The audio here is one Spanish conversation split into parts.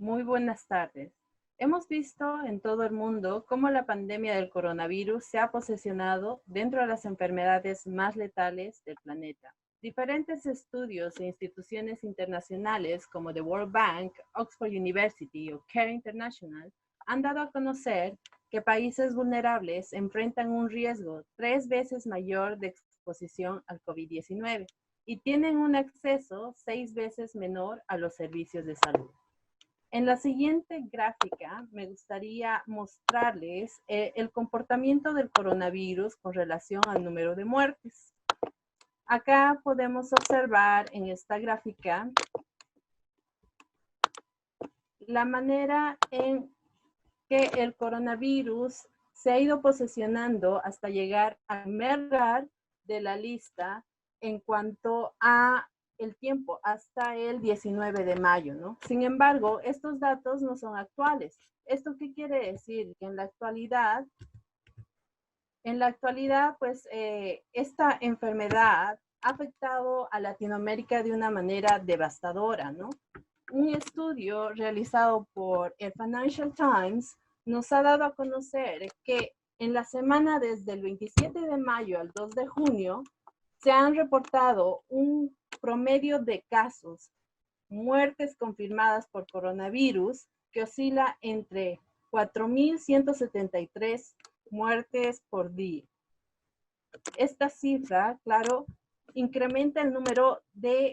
Muy buenas tardes. Hemos visto en todo el mundo cómo la pandemia del coronavirus se ha posicionado dentro de las enfermedades más letales del planeta. Diferentes estudios e instituciones internacionales como the World Bank, Oxford University o CARE International han dado a conocer que países vulnerables enfrentan un riesgo 3 veces mayor de exposición al COVID-19 y tienen un acceso 6 veces menor a los servicios de salud. En la siguiente gráfica me gustaría mostrarles el comportamiento del coronavirus con relación al número de muertes. Acá podemos observar en esta gráfica la manera en que el coronavirus se ha ido posicionando hasta llegar al primer lugar de la lista en cuanto a el tiempo, hasta el 19 de mayo, ¿no? Sin embargo, estos datos no son actuales. ¿Esto qué quiere decir? Que en la actualidad, pues, esta enfermedad ha afectado a Latinoamérica de una manera devastadora, ¿no? Un estudio realizado por el Financial Times nos ha dado a conocer que en la semana desde el 27 de mayo al 2 de junio se han reportado un promedio de casos, muertes confirmadas por coronavirus, que oscila entre 4.173 muertes por día. Esta cifra, claro, incrementa el número de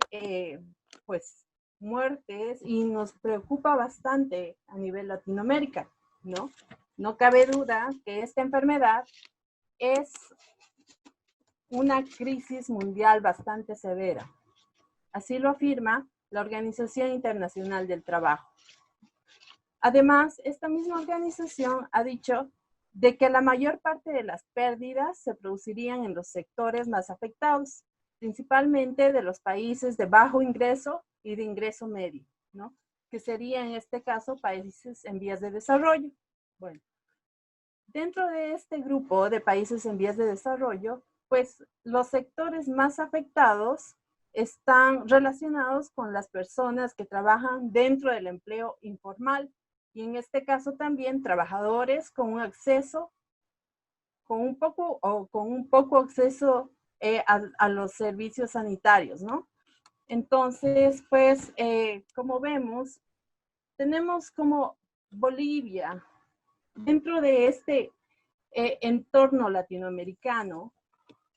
muertes y nos preocupa bastante a nivel Latinoamérica, ¿no? No cabe duda que esta enfermedad es una crisis mundial bastante severa. Así lo afirma la Organización Internacional del Trabajo. Además, esta misma organización ha dicho de que la mayor parte de las pérdidas se producirían en los sectores más afectados, principalmente de los países de bajo ingreso y de ingreso medio, ¿no? Que sería en este caso países en vías de desarrollo. Bueno, dentro de este grupo de países en vías de desarrollo, pues los sectores más afectados están relacionados con las personas que trabajan dentro del empleo informal y en este caso también trabajadores con un acceso, con un poco acceso a los servicios sanitarios, ¿no? Entonces, pues, como vemos, tenemos como Bolivia, dentro de este entorno latinoamericano,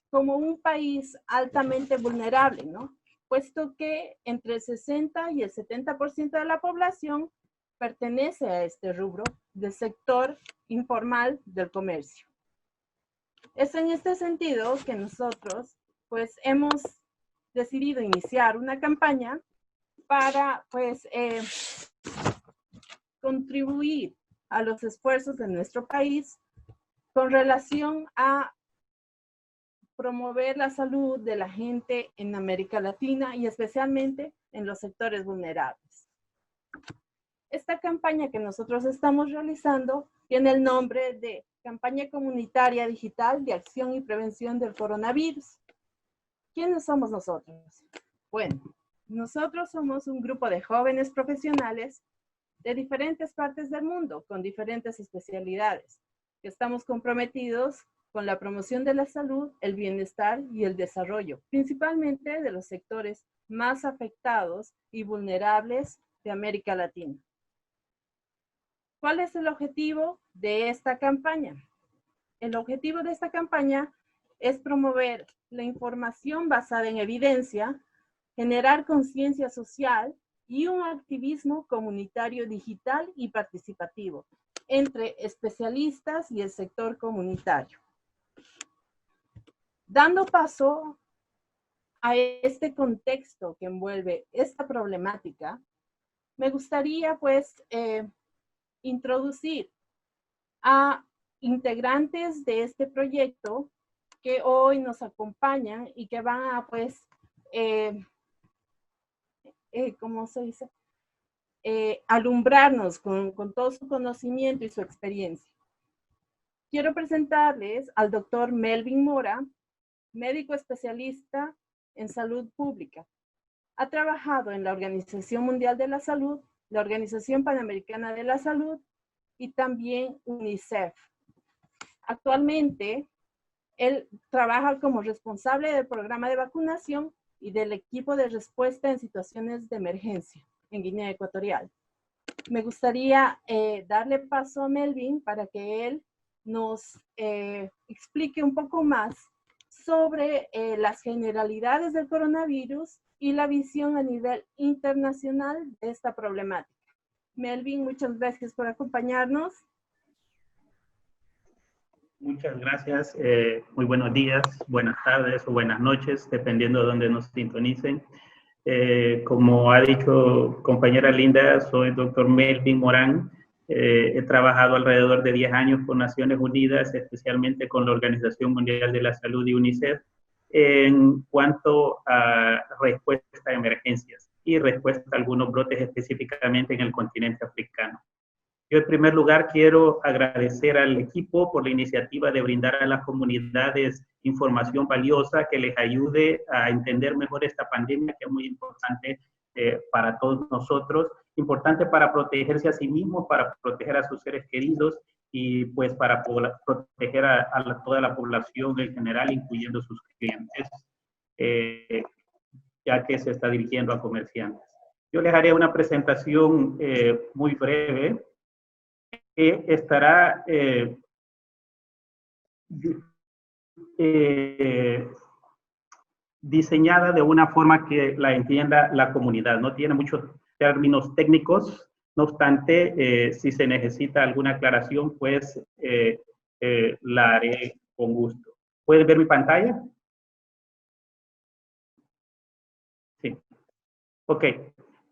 como un país altamente vulnerable, ¿no? Puesto que entre el 60 y el 70% de la población pertenece a este rubro del sector informal del comercio. Es en este sentido que nosotros, pues, hemos decidido iniciar una campaña para, pues, contribuir a los esfuerzos de nuestro país con relación a promover la salud de la gente en América Latina y especialmente en los sectores vulnerables. Esta campaña que nosotros estamos realizando tiene el nombre de Campaña Comunitaria Digital de Acción y Prevención del Coronavirus. ¿Quiénes somos nosotros? Bueno, nosotros somos un grupo de jóvenes profesionales de diferentes partes del mundo, con diferentes especialidades, que estamos comprometidos con la promoción de la salud, el bienestar y el desarrollo, principalmente de los sectores más afectados y vulnerables de América Latina. ¿Cuál es el objetivo de esta campaña? El objetivo de esta campaña es promover la información basada en evidencia, generar conciencia social y un activismo comunitario digital y participativo entre especialistas y el sector comunitario. Dando paso a este contexto que envuelve esta problemática, me gustaría pues introducir a integrantes de este proyecto que hoy nos acompañan y que van a pues, ¿cómo se dice? Alumbrarnos con todo su conocimiento y su experiencia. Quiero presentarles al doctor Melvin Mora, médico especialista en salud pública. Ha trabajado en la Organización Mundial de la Salud la Organización Panamericana de la Salud y también UNICEF. Actualmente, él trabaja como responsable del programa de vacunación y del equipo de respuesta en situaciones de emergencia en Guinea Ecuatorial. Me gustaría darle paso a Melvin para que él nos explique un poco más sobre las generalidades del coronavirus y la visión a nivel internacional de esta problemática. Melvin, muchas gracias por acompañarnos. Muchas gracias. Muy buenos días, buenas tardes o buenas noches, dependiendo de dónde nos sintonicen. Como ha dicho compañera Linda, soy el doctor Melvin Morán. He trabajado alrededor de 10 años con Naciones Unidas, especialmente con la Organización Mundial de la Salud y UNICEF, en cuanto a respuesta a emergencias y respuesta a algunos brotes específicamente en el continente africano. Yo en primer lugar quiero agradecer al equipo por la iniciativa de brindar a las comunidades información valiosa que les ayude a entender mejor esta pandemia, que es muy importante para todos nosotros, importante para protegerse a sí mismos, para proteger a sus seres queridos y pues para proteger a toda la población en general, incluyendo sus clientes, ya que se está dirigiendo a comerciantes. Yo les haré una presentación muy breve que estará diseñada de una forma que la entienda la comunidad. No tiene muchos términos técnicos, no obstante, si se necesita alguna aclaración, pues la haré con gusto. ¿Pueden ver mi pantalla? Sí. Ok.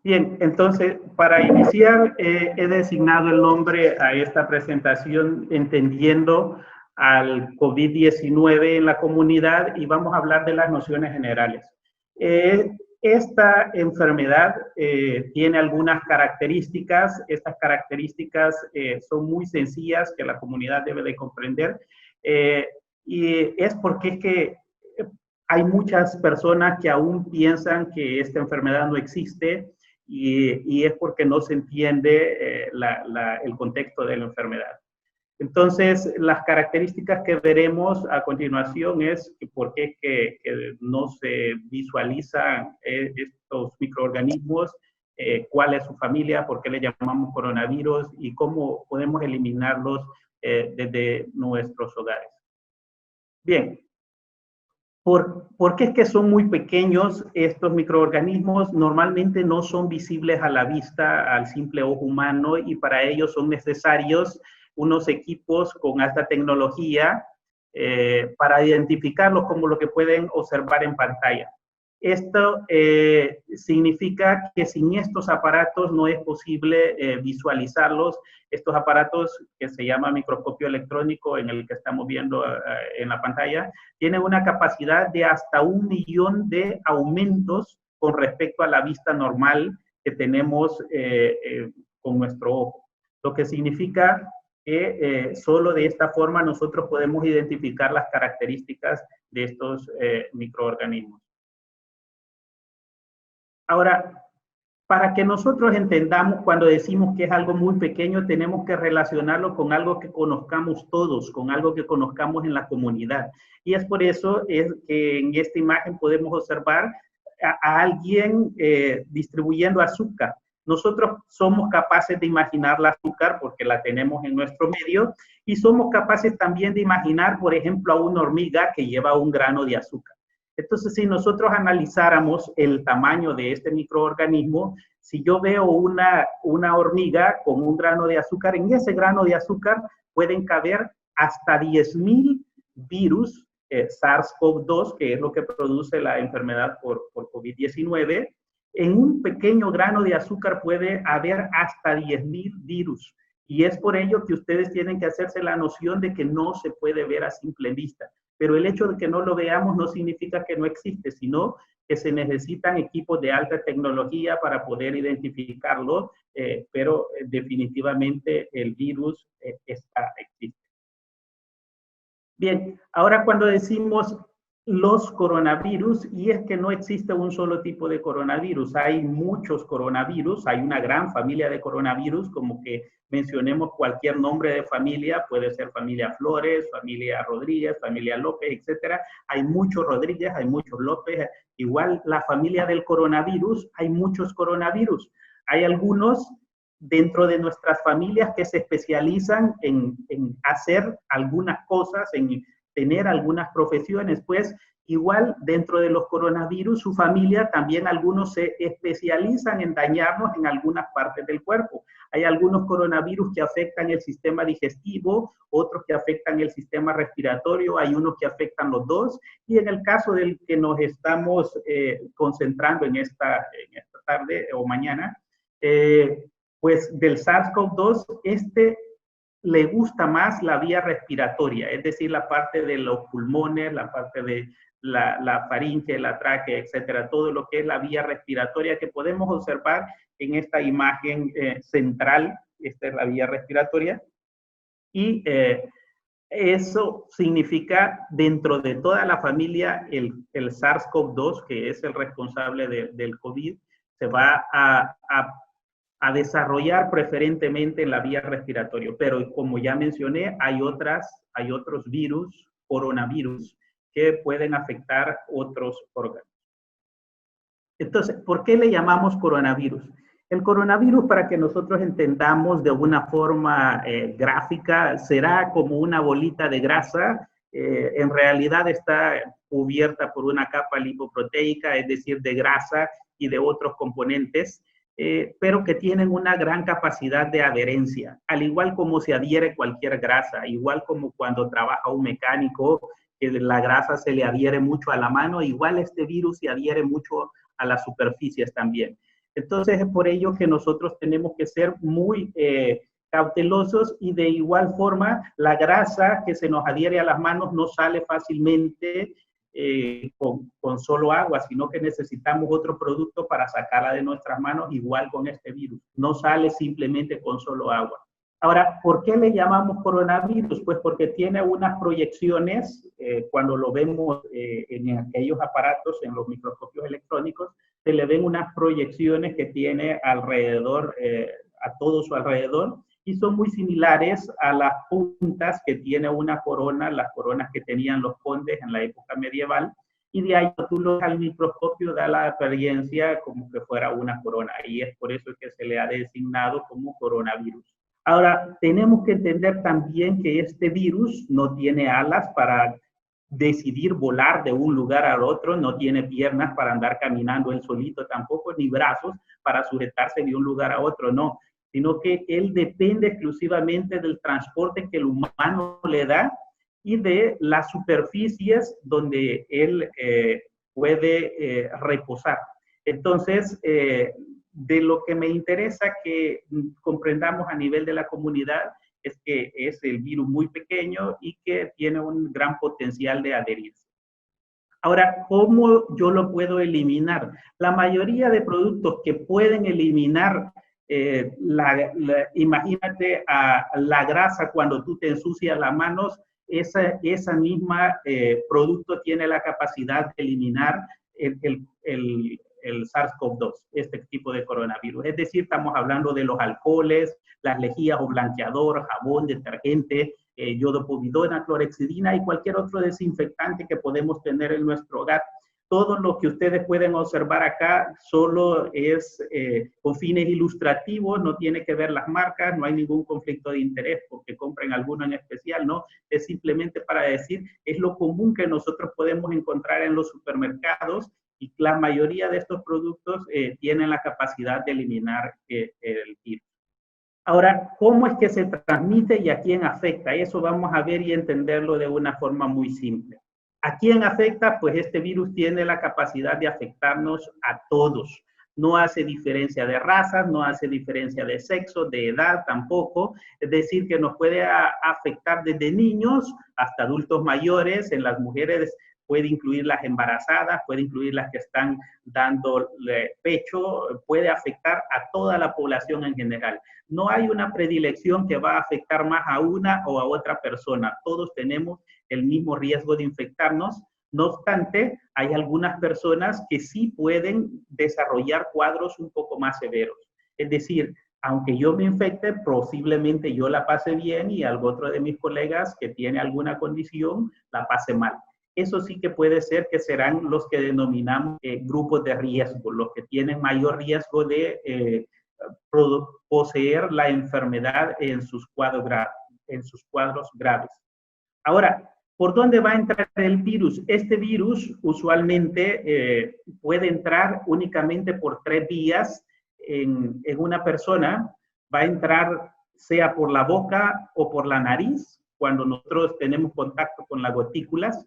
Bien, entonces, para iniciar, he designado el nombre a esta presentación entendiendo al COVID-19 en la comunidad y vamos a hablar de las nociones generales. Esta enfermedad tiene algunas características. Estas características son muy sencillas que la comunidad debe de comprender y es porque es que hay muchas personas que aún piensan que esta enfermedad no existe y es porque no se entiende el contexto de la enfermedad. Entonces, las características que veremos a continuación es por qué que no se visualizan estos microorganismos, cuál es su familia, por qué le llamamos coronavirus y cómo podemos eliminarlos desde nuestros hogares. Bien. ¿Por qué es que son muy pequeños estos microorganismos? Normalmente no son visibles a la vista, al simple ojo humano, y para ello son necesarios unos equipos con alta tecnología para identificarlos como lo que pueden observar en pantalla. Esto significa que sin estos aparatos no es posible visualizarlos. Estos aparatos que se llama microscopio electrónico, en el que estamos viendo en la pantalla, tienen una capacidad de hasta 1 millón de aumentos con respecto a la vista normal que tenemos con nuestro ojo. Lo que significa que solo de esta forma nosotros podemos identificar las características de estos microorganismos. Ahora, para que nosotros entendamos cuando decimos que es algo muy pequeño, tenemos que relacionarlo con algo que conozcamos todos, con algo que conozcamos en la comunidad. Y es por eso que en esta imagen podemos observar a alguien distribuyendo azúcar. Nosotros somos capaces de imaginar la azúcar porque la tenemos en nuestro medio y somos capaces también de imaginar, por ejemplo, a una hormiga que lleva un grano de azúcar. Entonces, si nosotros analizáramos el tamaño de este microorganismo, si yo veo una hormiga con un grano de azúcar, en ese grano de azúcar pueden caber hasta 10,000 virus SARS-CoV-2, que es lo que produce la enfermedad por COVID-19. En un pequeño grano de azúcar puede haber hasta 10,000 virus. Y es por ello que ustedes tienen que hacerse la noción de que no se puede ver a simple vista. Pero el hecho de que no lo veamos no significa que no existe, sino que se necesitan equipos de alta tecnología para poder identificarlo, pero definitivamente el virus existe. Bien, ahora cuando decimos los coronavirus, y es que no existe un solo tipo de coronavirus, hay muchos coronavirus, hay una gran familia de coronavirus, como que mencionemos cualquier nombre de familia, puede ser familia Flores, familia Rodríguez, familia López, etcétera. Hay muchos Rodríguez, hay muchos López, igual la familia del coronavirus, hay muchos coronavirus. Hay algunos dentro de nuestras familias que se especializan en hacer algunas cosas, en tener algunas profesiones, pues igual dentro de los coronavirus, su familia también algunos se especializan en dañarnos en algunas partes del cuerpo. Hay algunos coronavirus que afectan el sistema digestivo, otros que afectan el sistema respiratorio, hay unos que afectan los dos, y en el caso del que nos estamos concentrando en esta tarde o mañana, pues del SARS-CoV-2, le gusta más la vía respiratoria, es decir, la parte de los pulmones, la parte de la faringe, la tráquea, etcétera, todo lo que es la vía respiratoria que podemos observar en esta imagen central. Esta es la vía respiratoria, y eso significa dentro de toda la familia el SARS-CoV-2, que es el responsable del COVID, se va a desarrollar preferentemente en la vía respiratoria. Pero como ya mencioné, hay otros virus, coronavirus, que pueden afectar otros órganos. Entonces, ¿por qué le llamamos coronavirus? El coronavirus, para que nosotros entendamos de una forma gráfica, será como una bolita de grasa. En realidad está cubierta por una capa lipoproteica, es decir, de grasa y de otros componentes, pero que tienen una gran capacidad de adherencia, al igual como se adhiere cualquier grasa, igual como cuando trabaja un mecánico, que la grasa se le adhiere mucho a la mano, igual este virus se adhiere mucho a las superficies también. Entonces es por ello que nosotros tenemos que ser muy cautelosos, y de igual forma la grasa que se nos adhiere a las manos no sale fácilmente con solo agua, sino que necesitamos otro producto para sacarla de nuestras manos, igual con este virus. No sale simplemente con solo agua. Ahora, ¿por qué le llamamos coronavirus? Pues porque tiene unas proyecciones, cuando lo vemos en aquellos aparatos, en los microscopios electrónicos, se le ven unas proyecciones que tiene alrededor, a todo su alrededor, y son muy similares a las puntas que tiene una corona, las coronas que tenían los condes en la época medieval, y de ahí tú lo ves al microscopio, da la apariencia como que fuera una corona, y es por eso que se le ha designado como coronavirus. Ahora, tenemos que entender también que este virus no tiene alas para decidir volar de un lugar al otro, no tiene piernas para andar caminando él solito tampoco, ni brazos para sujetarse de un lugar a otro, no, sino que él depende exclusivamente del transporte que el humano le da y de las superficies donde él puede reposar. Entonces, de lo que me interesa que comprendamos a nivel de la comunidad es que es el virus muy pequeño y que tiene un gran potencial de adherirse. Ahora, ¿cómo yo lo puedo eliminar? La mayoría de productos que pueden eliminar, imagínate la grasa cuando tú te ensucias las manos, esa misma producto tiene la capacidad de eliminar el SARS-CoV-2, este tipo de coronavirus. Es decir, estamos hablando de los alcoholes, las lejías o blanqueador, jabón, detergente, iodopovidona, clorhexidina y cualquier otro desinfectante que podemos tener en nuestro hogar. Todo lo que ustedes pueden observar acá solo es con fines ilustrativos, no tiene que ver las marcas, no hay ningún conflicto de interés porque compren alguno en especial, no, es simplemente para decir, es lo común que nosotros podemos encontrar en los supermercados, y la mayoría de estos productos tienen la capacidad de eliminar el virus. Ahora, ¿cómo es que se transmite y a quién afecta? Eso vamos a ver y entenderlo de una forma muy simple. ¿A quién afecta? Pues este virus tiene la capacidad de afectarnos a todos. No hace diferencia de razas, no hace diferencia de sexo, de edad tampoco. Es decir, que nos puede afectar desde niños hasta adultos mayores. En las mujeres puede incluir las embarazadas, puede incluir las que están dando pecho, puede afectar a toda la población en general. No hay una predilección que va a afectar más a una o a otra persona. Todos tenemos el mismo riesgo de infectarnos, No obstante, hay algunas personas que sí pueden desarrollar cuadros un poco más severos. Es decir, aunque yo me infecte, posiblemente yo la pase bien y algún otro de mis colegas que tiene alguna condición la pase mal. Eso sí que puede ser que serán los que denominamos grupos de riesgo, los que tienen mayor riesgo de poseer la enfermedad en sus cuadros graves. Ahora, ¿por dónde va a entrar el virus? Este virus usualmente puede entrar únicamente por 3 vías en una persona. Va a entrar sea por la boca o por la nariz, cuando nosotros tenemos contacto con las gotículas,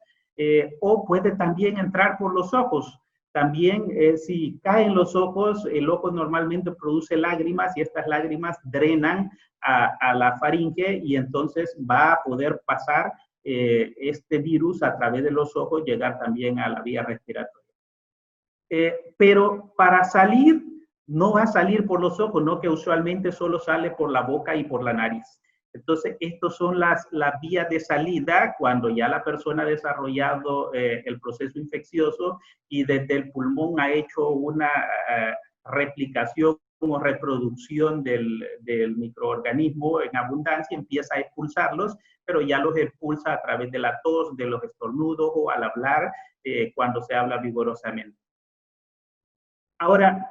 o puede también entrar por los ojos. También si caen los ojos, el ojo normalmente produce lágrimas y estas lágrimas drenan a la faringe y entonces va a poder pasar este virus a través de los ojos, llegar también a la vía respiratoria. Pero para salir, no va a salir por los ojos, no, que usualmente solo sale por la boca y por la nariz. Entonces, estas son las vías de salida cuando ya la persona ha desarrollado el proceso infeccioso y desde el pulmón ha hecho una replicación o reproducción del microorganismo en abundancia, empieza a expulsarlos, pero ya los expulsa a través de la tos, de los estornudos o al hablar cuando se habla vigorosamente. Ahora,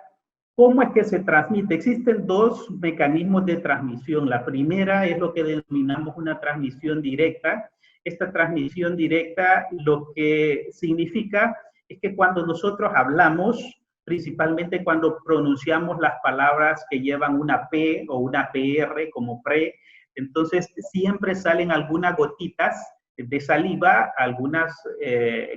¿cómo es que se transmite? Existen 2 mecanismos de transmisión. La primera es lo que denominamos una transmisión directa. Esta transmisión directa lo que significa es que cuando nosotros hablamos, principalmente cuando pronunciamos las palabras que llevan una P o una PR como pre, entonces siempre salen algunas gotitas de saliva, algunas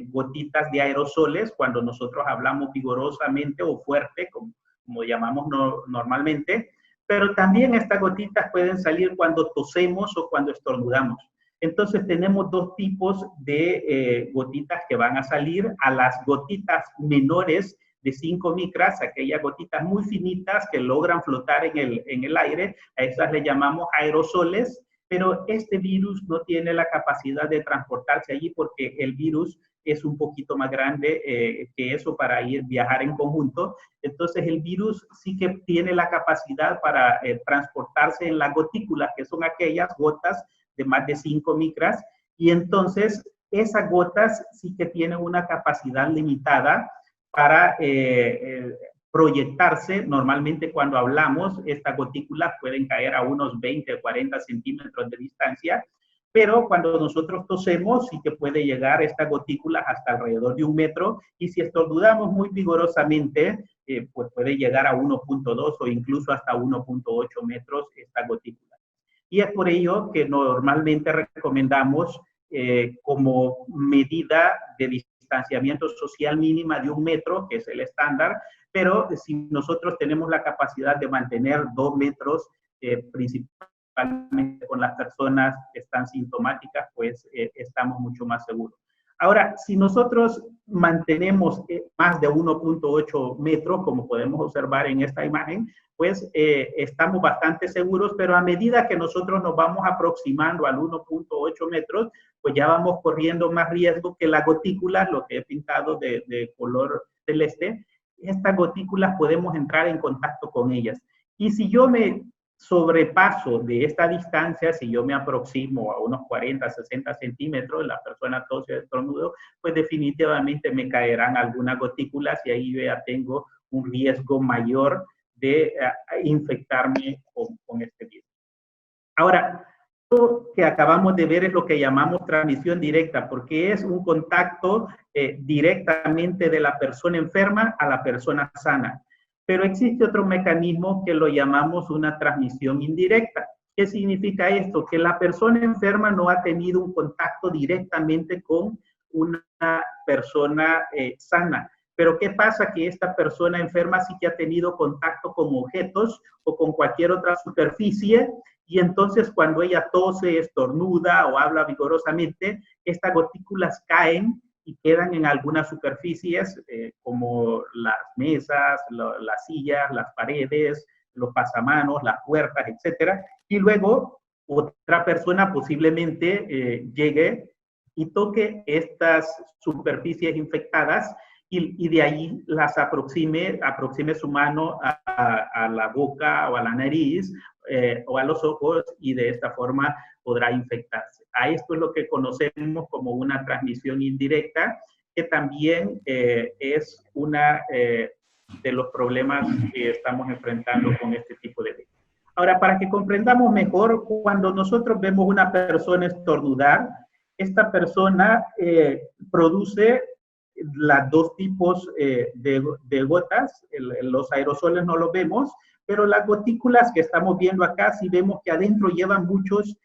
gotitas de aerosoles cuando nosotros hablamos vigorosamente o fuerte, como llamamos normalmente, pero también estas gotitas pueden salir cuando tosemos o cuando estornudamos. Entonces tenemos 2 tipos de gotitas que van a salir. A las gotitas menores de 5 micras, aquellas gotitas muy finitas que logran flotar en el aire, a esas le llamamos aerosoles, pero este virus no tiene la capacidad de transportarse allí porque el virus es un poquito más grande que eso para viajar en conjunto. Entonces el virus sí que tiene la capacidad para transportarse en las gotículas, que son aquellas gotas de más de 5 micras, y entonces esas gotas sí que tienen una capacidad limitada para proyectarse. Normalmente cuando hablamos, estas gotículas pueden caer a unos 20 o 40 centímetros de distancia, pero cuando nosotros tosemos sí que puede llegar estas gotículas hasta alrededor de 1 metro, y si estornudamos muy vigorosamente, pues puede llegar a 1.2 o incluso hasta 1.8 metros esta gotícula. Y es por ello que normalmente recomendamos como medida de distanciamiento social mínima de 1 metro, que es el estándar, pero si nosotros tenemos la capacidad de mantener 2 metros, principalmente con las personas que están sintomáticas, pues estamos mucho más seguros. Ahora, si nosotros mantenemos más de 1.8 metros, como podemos observar en esta imagen, pues estamos bastante seguros, pero a medida que nosotros nos vamos aproximando al 1.8 metros, pues ya vamos corriendo más riesgo que las gotículas, lo que he pintado de color celeste. Estas gotículas podemos entrar en contacto con ellas. Y si yo me sobrepaso de esta distancia, si yo me aproximo a unos 40, 60 centímetros, la persona tose o estornudo, pues definitivamente me caerán algunas gotículas y ahí ya tengo un riesgo mayor de infectarme con este virus. Ahora, lo que acabamos de ver es lo que llamamos transmisión directa, porque es un contacto directamente de la persona enferma a la persona sana. Pero existe otro mecanismo que lo llamamos una transmisión indirecta. ¿Qué significa esto? Que la persona enferma no ha tenido un contacto directamente con una persona sana. Pero ¿qué pasa? Que esta persona enferma sí que ha tenido contacto con objetos o con cualquier otra superficie, y entonces cuando ella tose, estornuda o habla vigorosamente, estas gotículas caen y quedan en algunas superficies como las mesas, las sillas, las paredes, los pasamanos, las puertas, etcétera. Y luego otra persona posiblemente llegue y toque estas superficies infectadas y de ahí las aproxime su mano a la boca o a la nariz o a los ojos, y de esta forma podrá infectarse. A esto es lo que conocemos como una transmisión indirecta, que también es una de los problemas que estamos enfrentando con este tipo de virus. Ahora, para que comprendamos mejor, cuando nosotros vemos una persona estornudar, esta persona produce los dos tipos de gotas. Los aerosoles no los vemos, pero las gotículas que estamos viendo acá, sí vemos que adentro llevan muchos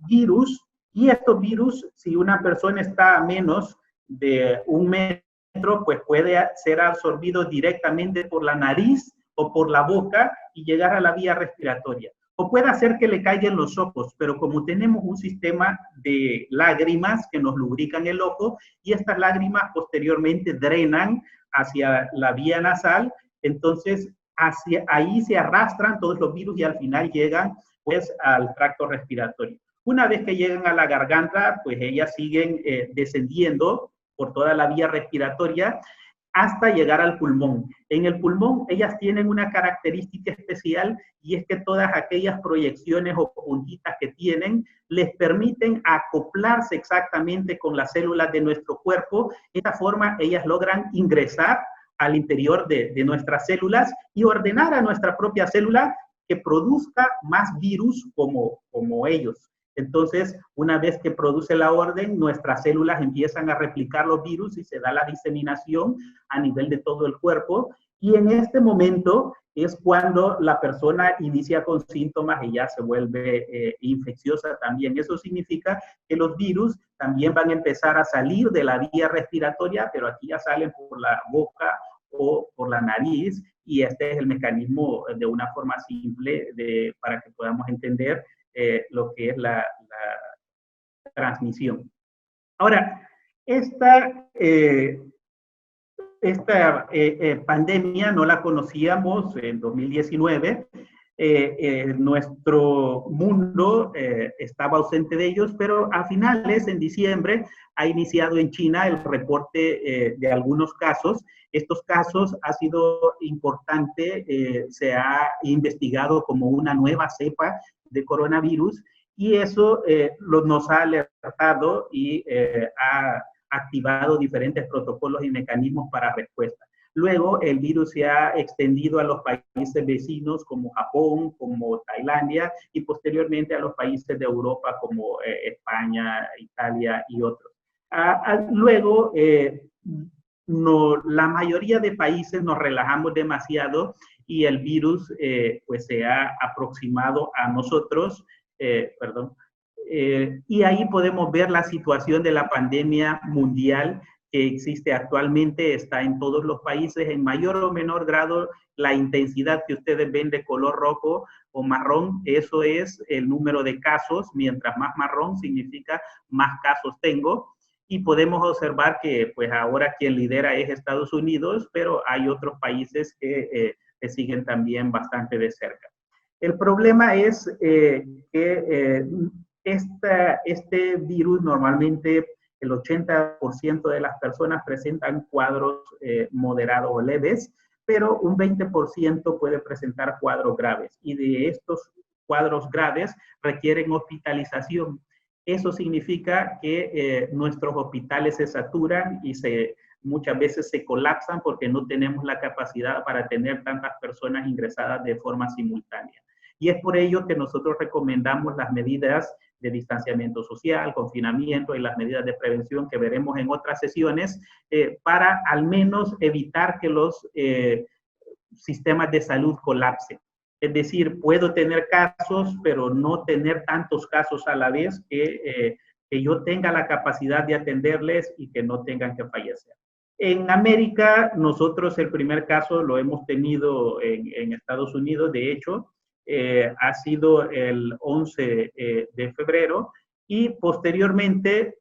virus, y estos virus, si una persona está a menos de 1 metro, pues puede ser absorbido directamente por la nariz o por la boca y llegar a la vía respiratoria. O puede hacer que le caigan los ojos, pero como tenemos un sistema de lágrimas que nos lubrican el ojo, y estas lágrimas posteriormente drenan hacia la vía nasal, entonces hacia ahí se arrastran todos los virus y al final llegan pues al tracto respiratorio. Una vez que llegan a la garganta, pues ellas siguen descendiendo por toda la vía respiratoria hasta llegar al pulmón. En el pulmón ellas tienen una característica especial, y es que todas aquellas proyecciones o puntitas que tienen les permiten acoplarse exactamente con las células de nuestro cuerpo. De esta forma ellas logran ingresar al interior de nuestras células y ordenar a nuestra propia célula que produzca más virus como ellos. Entonces, una vez que produce la orden, nuestras células empiezan a replicar los virus y se da la diseminación a nivel de todo el cuerpo. Y en este momento es cuando la persona inicia con síntomas y ya se vuelve infecciosa también. Eso significa que los virus también van a empezar a salir de la vía respiratoria, pero aquí ya salen por la boca o por la nariz, y este es el mecanismo de una forma simple para que podamos entender lo que es la transmisión. Ahora, esta pandemia no la conocíamos en 2019. Nuestro mundo estaba ausente de ellos, pero a finales, en diciembre, ha iniciado en China el reporte de algunos casos. Estos casos ha sido importante, se ha investigado como una nueva cepa de coronavirus, y eso nos ha alertado y ha activado diferentes protocolos y mecanismos para respuesta. Luego, el virus se ha extendido a los países vecinos como Japón, como Tailandia, y posteriormente a los países de Europa como España, Italia y otros. Luego, la mayoría de países nos relajamos demasiado y el virus pues se ha aproximado a nosotros, y ahí podemos ver la situación de la pandemia mundial que existe actualmente. Está en todos los países, en mayor o menor grado. La intensidad que ustedes ven de color rojo o marrón, eso es el número de casos. Mientras más marrón significa más casos tengo. Y podemos observar que pues ahora quien lidera es Estados Unidos, pero hay otros países que siguen también bastante de cerca. El problema es que este virus normalmente el 80% de las personas presentan cuadros moderados o leves, pero un 20% puede presentar cuadros graves, y de estos cuadros graves requieren hospitalización. Eso significa que nuestros hospitales se saturan y muchas veces se colapsan porque no tenemos la capacidad para tener tantas personas ingresadas de forma simultánea. Y es por ello que nosotros recomendamos las medidas de distanciamiento social, confinamiento y las medidas de prevención que veremos en otras sesiones para al menos evitar que los sistemas de salud colapsen. Es decir, puedo tener casos, pero no tener tantos casos a la vez que yo tenga la capacidad de atenderles y que no tengan que fallecer. En América, nosotros el primer caso lo hemos tenido en Estados Unidos. De hecho, ha sido el 11 de febrero, y posteriormente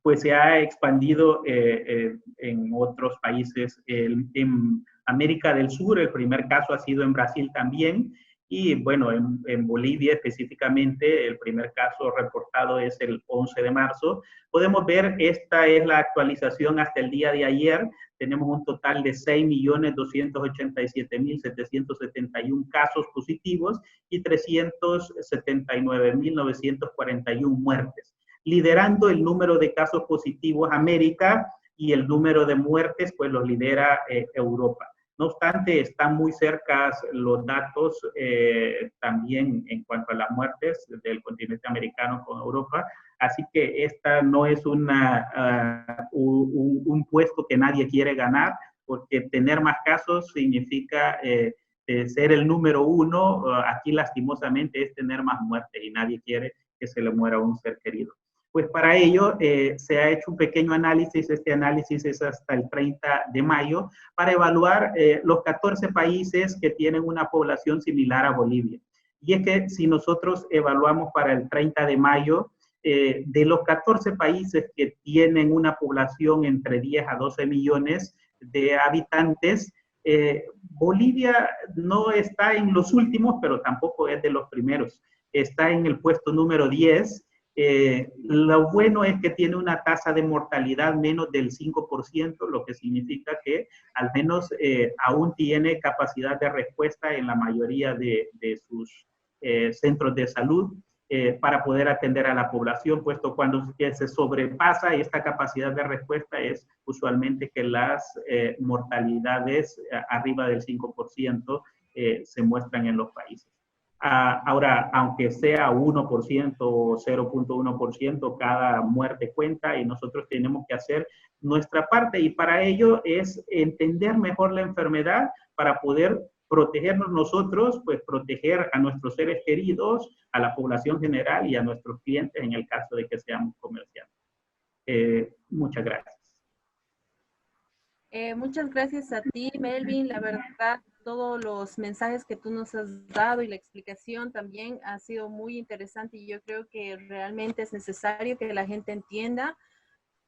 pues se ha expandido en otros países. En América del Sur, el primer caso ha sido en Brasil también, Y bueno, en Bolivia específicamente, el primer caso reportado es el 11 de marzo. Podemos ver, esta es la actualización hasta el día de ayer. Tenemos un total de 6.287.771 casos positivos y 379.941 muertes. Liderando el número de casos positivos América, y el número de muertes pues los lidera Europa. No obstante, están muy cerca los datos también en cuanto a las muertes del continente americano con Europa, así que esta no es un puesto que nadie quiere ganar, porque tener más casos significa ser el número uno. Aquí lastimosamente es tener más muertes y nadie quiere que se le muera un ser querido. Pues para ello se ha hecho un pequeño análisis. Este análisis es hasta el 30 de mayo para evaluar los 14 países que tienen una población similar a Bolivia. Y es que si nosotros evaluamos para el 30 de mayo, de los 14 países que tienen una población entre 10 a 12 millones de habitantes, Bolivia no está en los últimos, pero tampoco es de los primeros. Está en el puesto número 10. Lo bueno es que tiene una tasa de mortalidad menos del 5%, lo que significa que al menos aún tiene capacidad de respuesta en la mayoría de sus centros de salud para poder atender a la población, puesto cuando se sobrepasa esta capacidad de respuesta es usualmente que las mortalidades arriba del 5% se muestran en los países. Ahora, aunque sea 1% o 0.1%, cada muerte cuenta y nosotros tenemos que hacer nuestra parte, y para ello es entender mejor la enfermedad para poder protegernos nosotros, pues proteger a nuestros seres queridos, a la población general y a nuestros clientes en el caso de que seamos comerciantes. Muchas gracias. Muchas gracias a ti, Melvin. La verdad, todos los mensajes que tú nos has dado y la explicación también ha sido muy interesante, y yo creo que realmente es necesario que la gente entienda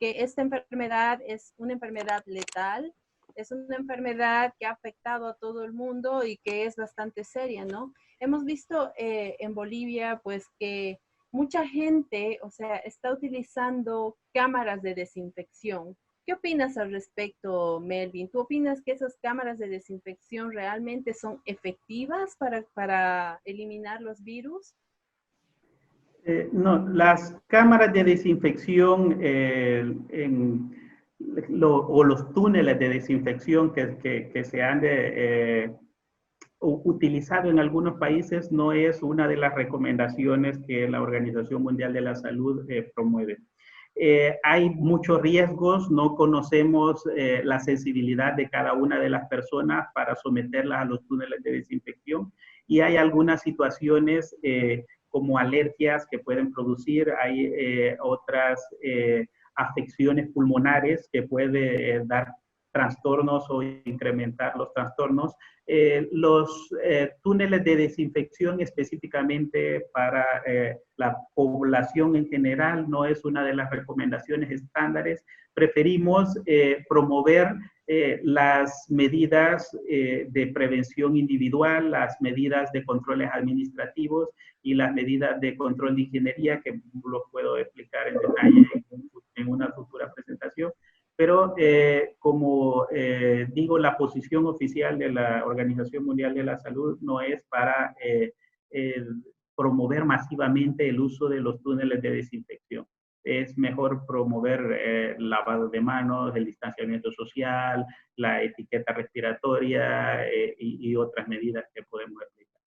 que esta enfermedad es una enfermedad letal, es una enfermedad que ha afectado a todo el mundo y que es bastante seria, ¿no? Hemos visto en Bolivia, pues, que mucha gente, o sea, está utilizando cámaras de desinfección. ¿Qué opinas al respecto, Melvin? ¿Tú opinas que esas cámaras de desinfección realmente son efectivas para eliminar los virus? No, las cámaras de desinfección o los túneles de desinfección que se han utilizado en algunos países no es una de las recomendaciones que la Organización Mundial de la Salud promueve. Hay muchos riesgos, no conocemos la sensibilidad de cada una de las personas para someterlas a los túneles de desinfección, y hay algunas situaciones como alergias que pueden producir, hay otras afecciones pulmonares que pueden dar trastornos o incrementar los trastornos. Los túneles de desinfección específicamente para la población en general no es una de las recomendaciones estándares. Preferimos promover las medidas de prevención individual, las medidas de controles administrativos y las medidas de control de ingeniería, que los puedo explicar en detalle en una futura presentación. Pero como digo, la posición oficial de la Organización Mundial de la Salud no es para promover masivamente el uso de los túneles de desinfección. Es mejor promover lavado de manos, el distanciamiento social, la etiqueta respiratoria y otras medidas que podemos aplicar.